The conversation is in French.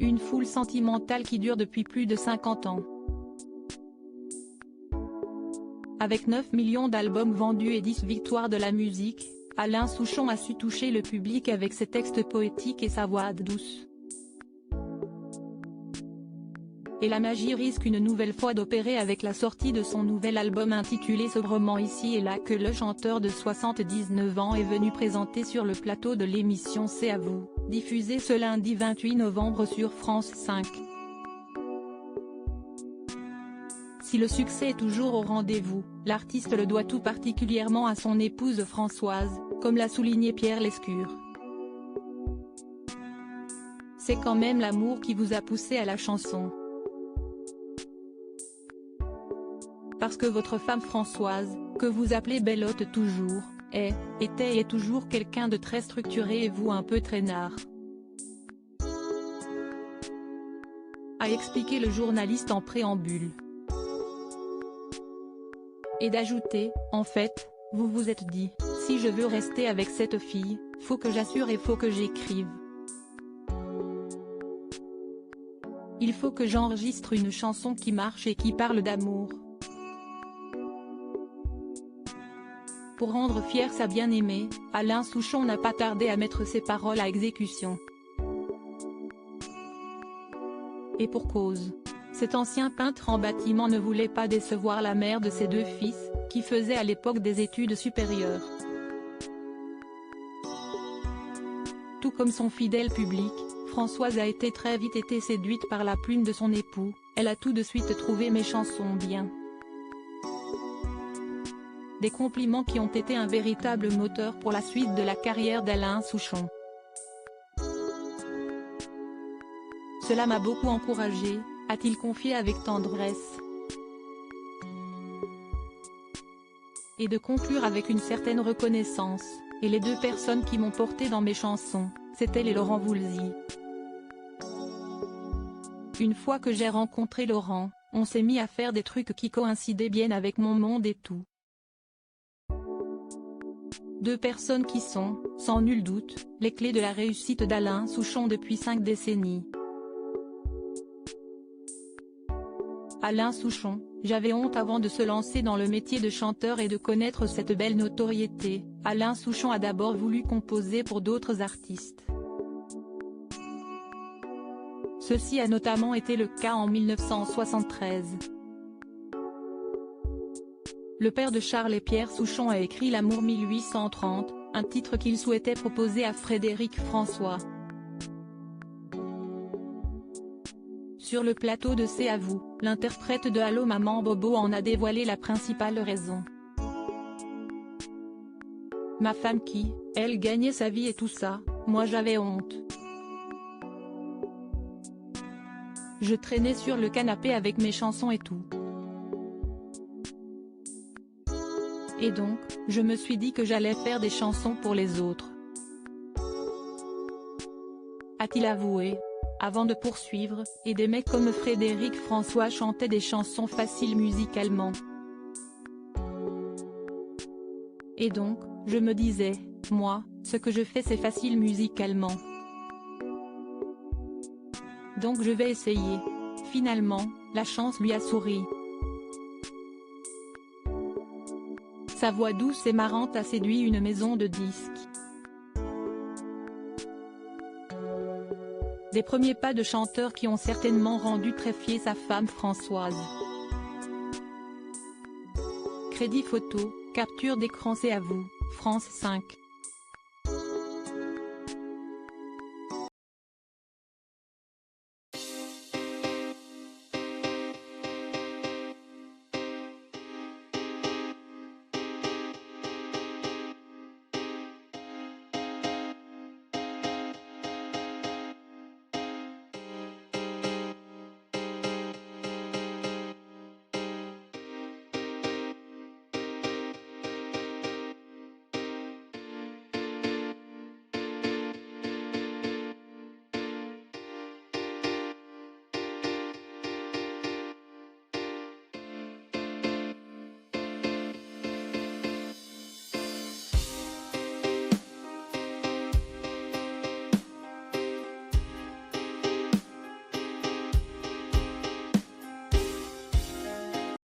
Une foule sentimentale qui dure depuis plus de 50 ans. Avec 9 millions d'albums vendus et 10 victoires de la musique, Alain Souchon a su toucher le public avec ses textes poétiques et sa voix douce. Et la magie risque une nouvelle fois d'opérer avec la sortie de son nouvel album intitulé sobrement Ici et là que le chanteur de 79 ans est venu présenter sur le plateau de l'émission C'est à vous, diffusée ce lundi 28 novembre sur France 5. Si le succès est toujours au rendez-vous, l'artiste le doit tout particulièrement à son épouse Françoise, comme l'a souligné Pierre Lescure. C'est quand même l'amour qui vous a poussé à la chanson. Parce que votre femme Françoise, que vous appelez Bellotte toujours, était et est toujours quelqu'un de très structuré et vous un peu traînard. A expliqué le journaliste en préambule. Et d'ajouter, en fait, vous vous êtes dit, si je veux rester avec cette fille, faut que j'assure et faut que j'écrive. Il faut que j'enregistre une chanson qui marche et qui parle d'amour. Pour rendre fière sa bien-aimée, Alain Souchon n'a pas tardé à mettre ses paroles à exécution. Et pour cause. Cet ancien peintre en bâtiment ne voulait pas décevoir la mère de ses deux fils, qui faisait à l'époque des études supérieures. Tout comme son fidèle public, Françoise a très vite été séduite par la plume de son époux, elle a tout de suite trouvé mes chansons bien. Des compliments qui ont été un véritable moteur pour la suite de la carrière d'Alain Souchon. Cela m'a beaucoup encouragé, a-t-il confié avec tendresse. Et de conclure avec une certaine reconnaissance, et les deux personnes qui m'ont porté dans mes chansons, c'est elle et Laurent Voulzy. Une fois que j'ai rencontré Laurent, on s'est mis à faire des trucs qui coïncidaient bien avec mon monde et tout. Deux personnes qui sont, sans nul doute, les clés de la réussite d'Alain Souchon depuis 5 décennies. Alain Souchon, j'avais honte avant de se lancer dans le métier de chanteur et de connaître cette belle notoriété. Alain Souchon a d'abord voulu composer pour d'autres artistes. Ceci a notamment été le cas en 1973. Le père de Charles et Pierre Souchon a écrit L'amour 1830, un titre qu'il souhaitait proposer à Frédéric François. Sur le plateau de C'est à vous, l'interprète de Allô Maman Bobo en a dévoilé la principale raison. Ma femme qui, elle gagnait sa vie et tout ça, moi j'avais honte. Je traînais sur le canapé avec mes chansons et tout. Et donc, je me suis dit que j'allais faire des chansons pour les autres. A-t-il avoué. Avant de poursuivre, et des mecs comme Frédéric François chantaient des chansons faciles musicalement. Et donc, je me disais, moi, ce que je fais c'est facile musicalement. Donc je vais essayer. Finalement, la chance lui a souri. Sa voix douce et marrante a séduit une maison de disques. Des premiers pas de chanteur qui ont certainement rendu très fière sa femme Françoise. Crédit photo, capture d'écran C'est à vous, France 5.